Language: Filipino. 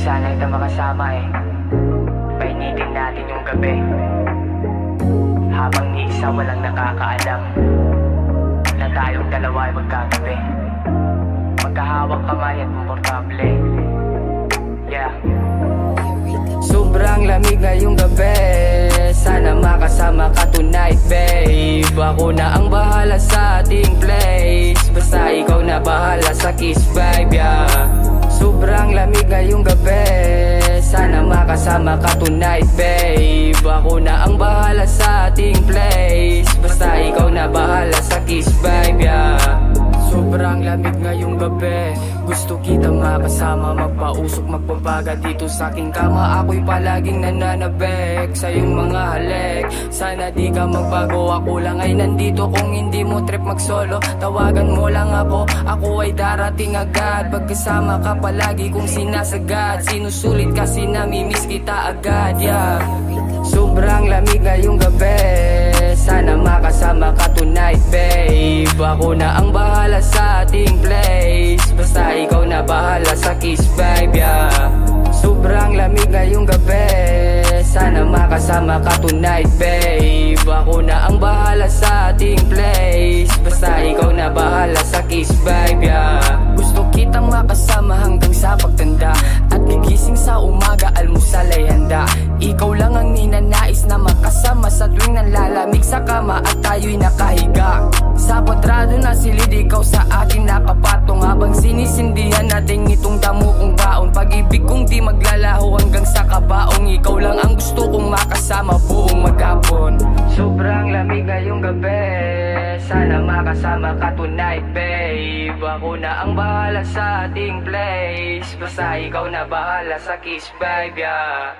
sana kita makasama painitin natin yung gabi, habang ni isa walang nakakaalam na tayong dalawa ay magkagabi, magkahawak kamay at komportable. Yeah. Sobrang lamig ngayong gabi, sana makasama ka tonight, babe. Ako na ang bahala sa ating place, basta ikaw na bahala sa kiss vibe, yeah. Sobrang lamig ngayong gabi, sana makasama ka tonight, babe. Ako na ang bahala sa ating place, basta ikaw na bahala sa kiss vibe, yeah. Sobrang lamig ngayong gabi, gusto kita makasama, magpausok, magpapaga dito sa aking kama. Ako'y palaging nananabik sa iyong mga halik, sana di ka magbago. Ako lang ay nandito kung hindi mo trip mag-solo. Tawagan mo lang ako ay darating agad. Pagkasama ka palagi kong sinasagad, sinusulit kasi namimiss kita agad, yeah. Sobrang lamig ngayong gabi, sana makasama ka tonight, babe. Ako na ang bahala sa ating place, basta ikaw na bahala sa kiss vibe, yeah. Sobrang lamig ngayong gabi, sana makasama ka tonight, babe. Ako na ang bahala sa ating place, basta ikaw na bahala sa kiss vibe, yeah. Gusto kitang makasama hanggang sa pagtanda, at gigising sa umaga, almusal ay handa. Ikaw lang ang ninanais na makasama sa tuwing nanlalamig sa kama at tayo'y nakahiga. Sa kwadrado na silid, ikaw sa akin nakapatong, habang sinisindihan natin itong damo kong baon. Pag-ibig kong di maglalaho hanggang sa kabaong, ikaw lang ang gusto kong makasama buong maghapon. Sobrang lamig ngayong gabi, sana makasama ka tonight, babe. Ako na ang bahala sa ating place, basta ikaw na bahala sa kiss vibe, yeah.